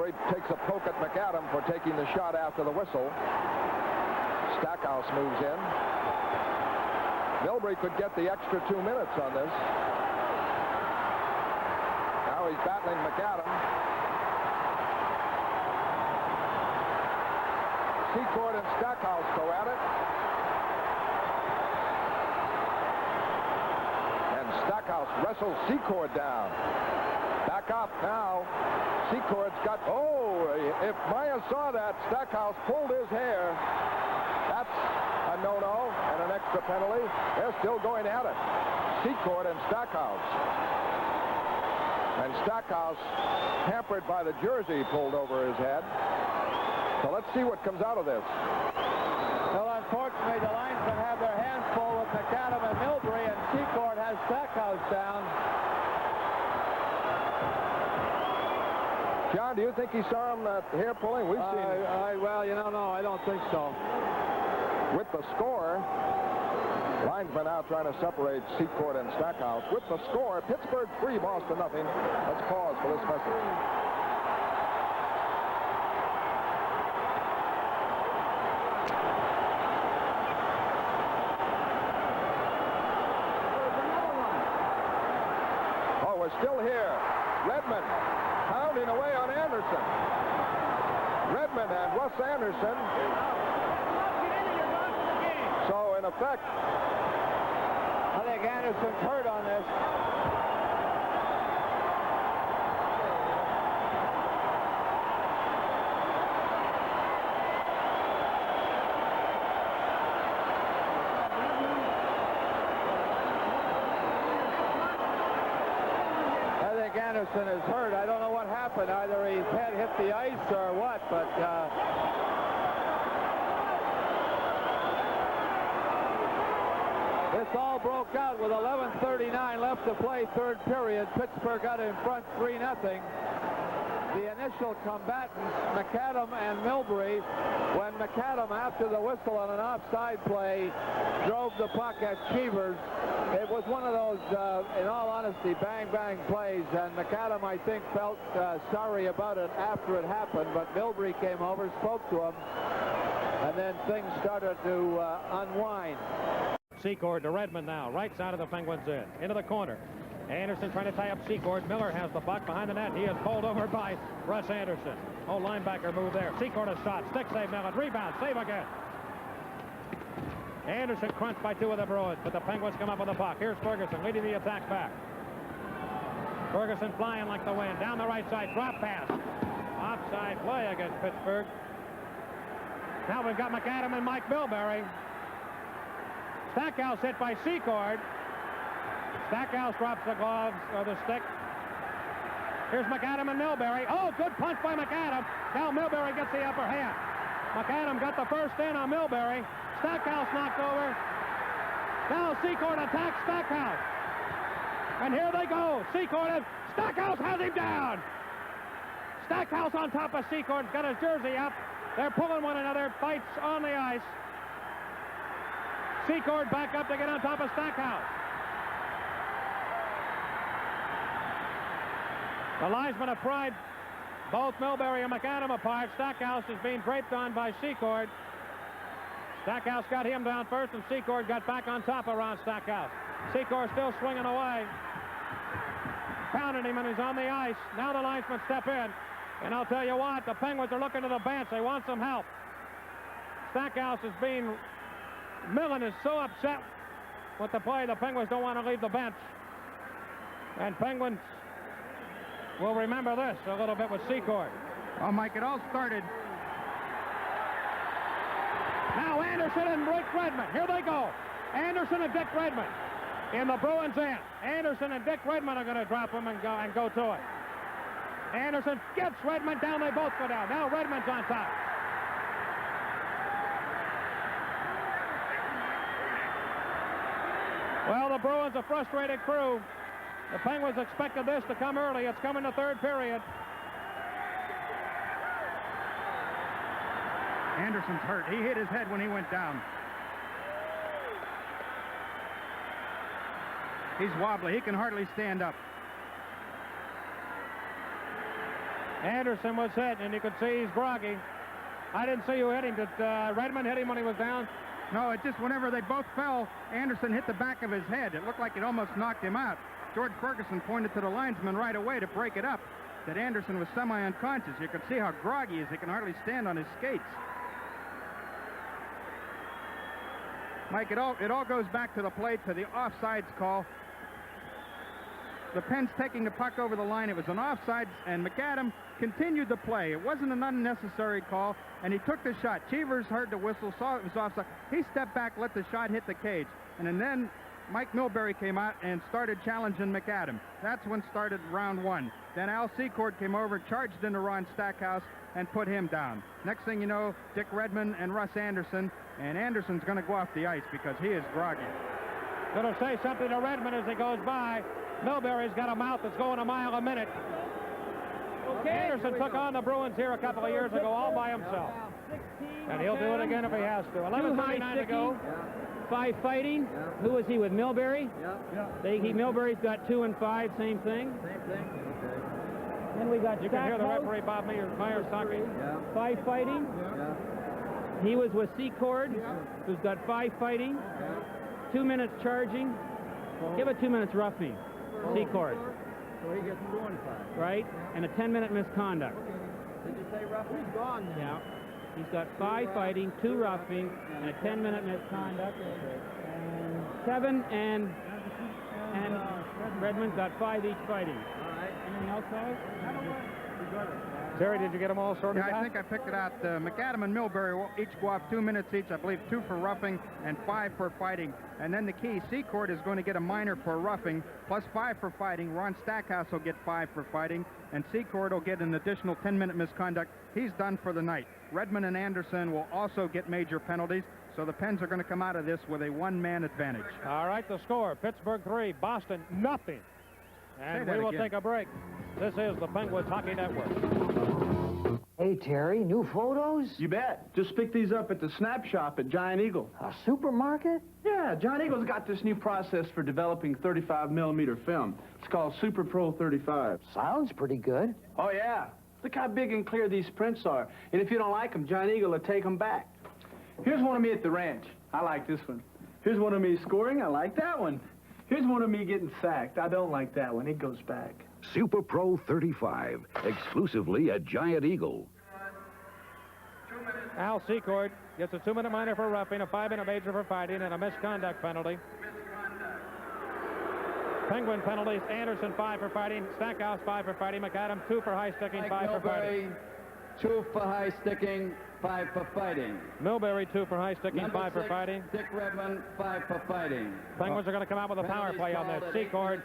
Milbury takes a poke at McAdam for taking the shot after the whistle. Stackhouse moves in. Milbury could get the extra 2 minutes on this. Now he's battling McAdam. Secord and Stackhouse go at it. And Stackhouse wrestles Secord down. Back up now. Secord's got... Oh, if Maya saw that, Stackhouse pulled his hair. That's a no-no and an extra penalty. They're still going at it. Secord and Stackhouse. And Stackhouse, hampered by the jersey pulled over his head. So let's see what comes out of this. Well, unfortunately, the linesmen have their hands full with McAdam and Milbury, and Secord has Stackhouse down. John, do you think he saw him hair pulling? We've seen it. Well, you know, no, I don't think so. With the score, linesmen out trying to separate Secord and Stackhouse. With the score, Pittsburgh 3, Boston nothing. Let's pause for this message. Still here. Redmond pounding away on Anderson. Redmond and Russ Anderson. So, in effect, I think Anderson's hurt on this. Anderson is hurt. I don't know what happened. Either his head hit the ice or what, but this all broke out with 11:39 left to play, third period. Pittsburgh got in front 3-0. The initial combatants, McAdam and Milbury, when McAdam, after the whistle on an offside play, drove the puck at Cheevers. It was one of those, in all honesty, bang-bang plays, and McAdam, I think, felt sorry about it after it happened, but Milbury came over, spoke to him, and then things started to unwind. Secord to Redmond now, right side of the Penguins end, into the corner. Anderson trying to tie up Secord. Miller has the puck behind the net. He is pulled over by Russ Anderson. Oh, linebacker move there. Secord a shot. Stick save, Miller. Rebound. Save again. Anderson crunched by 2 of the Bruins, but the Penguins come up with the puck. Here's Ferguson leading the attack back. Ferguson flying like the wind. Down the right side. Drop pass. Offside play against Pittsburgh. Now we've got McAdam and Mike Milbury. Stackhouse hit by Secord. Stackhouse drops the gloves or the stick. Here's McAdam and Milbury. Oh, good punch by McAdam. Now Milbury gets the upper hand. McAdam got the first in on Milbury. Stackhouse knocked over. Now Secord attacks Stackhouse. And here they go. Secord, Stackhouse has him down. Stackhouse on top of Secord. Got his jersey up. They're pulling one another. Fights on the ice. Secord back up to get on top of Stackhouse. The linesmen have pried both Milbury and McAdam apart. Stackhouse is being draped on by Secord. Stackhouse got him down first, and Secord got back on top of Ron Stackhouse. Secord still swinging away. Pounding him, and he's on the ice. Now the linesmen step in. And I'll tell you what, the Penguins are looking to the bench. They want some help. Stackhouse is being... Millen is so upset with the play, the Penguins don't want to leave the bench. And Penguins will remember this a little bit with Secord. Well, Mike, it all started. Now Anderson and Rick Redmond. Here they go. Anderson and Dick Redmond in the Bruins end. Anderson and Dick Redmond are going to drop him and go to it. Anderson gets Redmond down. They both go down. Now Redmond's on top. Well, the Bruins, a frustrated crew. The Penguins expected this to come early. It's coming the third period. Anderson's hurt. He hit his head when he went down. He's wobbly. He can hardly stand up. Anderson was hit, and you could see he's groggy. I didn't see who hit him. Did Redmond hit him when he was down? No, it just whenever they both fell, Anderson hit the back of his head. It looked like it almost knocked him out. George Ferguson pointed to the linesman right away to break it up, that Anderson was semi-unconscious. You could see how groggy he is. He can hardly stand on his skates. Mike, it all goes back to the plate, to the offsides call. The Pens taking the puck over the line. It was an offsides, and McAdam continued the play. It wasn't an unnecessary call, and he took the shot. Cheevers heard the whistle, saw it was offside. He stepped back, let the shot hit the cage, and then Mike Milbury came out and started challenging McAdam. That's when started round one. Then Al Secord came over, charged into Ron Stackhouse, and put him down. Next thing you know, Dick Redmond and Russ Anderson, and Anderson's going to go off the ice because he is groggy. Going to say something to Redmond as he goes by. Milbury's got a mouth that's going a mile a minute. Okay, Anderson took on the Bruins here a couple of years ago all by himself. And he'll do it again if he has to. 11:39 to go. 5 fighting. Who was he with, Milbury? Milbury's got 2 and 5, same thing. Then we got You can hear the referee, Bob Myers, talking. 5 fighting. He was with Secord, who's got 5 fighting. 2 minutes charging. Give it 2 minutes roughing. Secord. So he gets 2 and 5. Right? And a 10-minute misconduct. Did you say roughing? He's gone now. Yeah. He's got 5 fighting, 2 roughing, and a 10-minute misconduct. And 7 and Redmond's got 5 each fighting. All right. Anything else, guys? Terry, did you get them all sorted out? Yeah, I think I picked it out. McAdam and Milbury will each go off 2 minutes each. I believe 2 for roughing and 5 for fighting. And then the key, Secord is going to get a minor for roughing, plus 5 for fighting. Ron Stackhouse will get 5 for fighting, and Secord will get an additional 10-minute misconduct. He's done for the night. Redmond and Anderson will also get major penalties, so the Pens are going to come out of this with a one-man advantage. All right, the score, Pittsburgh 3, Boston nothing. And we will take a break. This is the Penguins Hockey Network. Hey, Terry, new photos? You bet. Just picked these up at the Snap Shop at Giant Eagle. A supermarket? Yeah, Giant Eagle's got this new process for developing 35mm film. It's called Super Pro 35. Sounds pretty good. Oh, yeah. Look how big and clear these prints are. And if you don't like them, Giant Eagle will take them back. Here's one of me at the ranch. I like this one. Here's one of me scoring. I like that one. Here's one of me getting sacked. I don't like that one. It goes back. Super Pro 35, exclusively at Giant Eagle. Al Secord gets a 2-minute minor for roughing, a 5-minute major for fighting, and a misconduct penalty. Penguin penalties, Anderson 5 for fighting, Stackhouse 5 for fighting, McAdam 2 for high sticking, 5 for fighting. 2 for high sticking, 5 for fighting. Milbury 2 for high sticking, 5 for fighting. Dick Redmond, 5 for fighting. Penguins are going to come out with a power play on this. Secord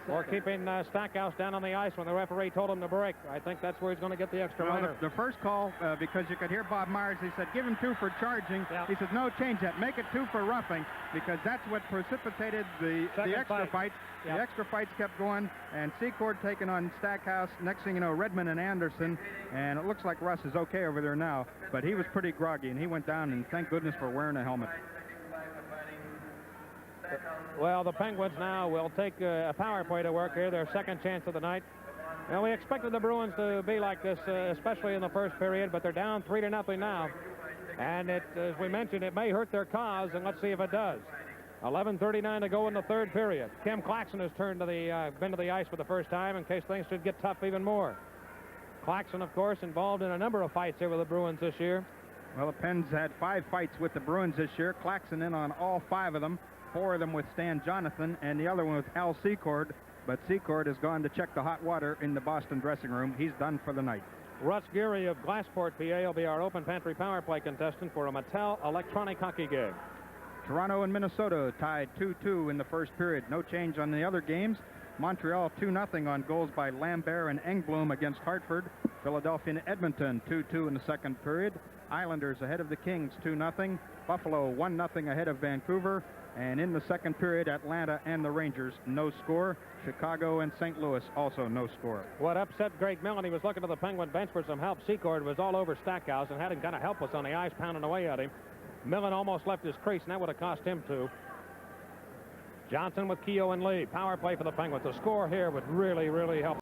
or keeping Stackhouse down on the ice when the referee told him to break. I think that's where he's going to get the extra minor. The first call, because you could hear Bob Myers, he said, give him 2 for charging. Yep. He said, no, change that. Make it 2 for roughing, because that's what precipitated the extra fight. Yep. The extra fights kept going, and Secord taking on Stackhouse. Next thing you know, Redmond and Anderson, and it looks like Russ is okay over there now, but he was pretty groggy, and he went down, and thank goodness for wearing a helmet. Well, the Penguins now will take a power play to work here, their second chance of the night. Well, we expected the Bruins to be like this, especially in the first period, but they're down 3-0 now. And as we mentioned, it may hurt their cause, and let's see if it does. 11:39 to go in the third period. Kim Claxton has been to the ice for the first time in case things should get tough even more. Claxton, of course, involved in a number of fights here with the Bruins this year. Well, the Pens had 5 fights with the Bruins this year. Claxton in on all 5 of them. 4 of them with Stan Jonathan, and the other one with Al Secord. But Secord has gone to check the hot water in the Boston dressing room. He's done for the night. Russ Geary of Glassport, PA, will be our open pantry power play contestant for a Mattel electronic hockey game. Toronto and Minnesota tied 2-2 in the first period. No change on the other games. Montreal 2-0 on goals by Lambert and Engblom against Hartford. Philadelphia and Edmonton 2-2 in the second period. Islanders ahead of the Kings 2-0. Buffalo 1-0 ahead of Vancouver. And in the second period, Atlanta and the Rangers, no score. Chicago and St. Louis, also no score. What upset Greg Millen, he was looking to the Penguin bench for some help. Secord was all over Stackhouse and had him kind of helpless on the ice, pounding away at him. Millen almost left his crease, and that would have cost him 2. Johnson with Keogh and Lee. Power play for the Penguins. The score here would really, really help.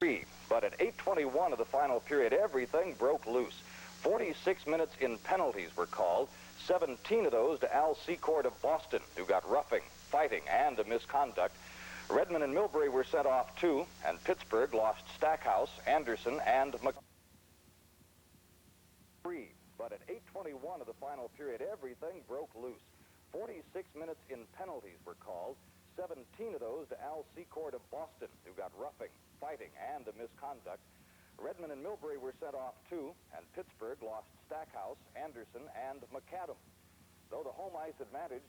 But but at 8:21 of the final period, everything broke loose. 46 minutes in penalties were called, 17 of those to Al Secord of Boston, who got roughing, fighting, and a misconduct. Redmond and Milbury were sent off too, and Pittsburgh lost Stackhouse, Anderson, and McAdam. But at 8:21 of the final period, everything broke loose. 46 minutes in penalties were called, 17 of those to Al Secord of Boston, who got roughing, fighting, and a misconduct. Redmond and Milbury were sent off too, and Pittsburgh lost Stackhouse, Anderson, and McAdam. Though the home ice advantage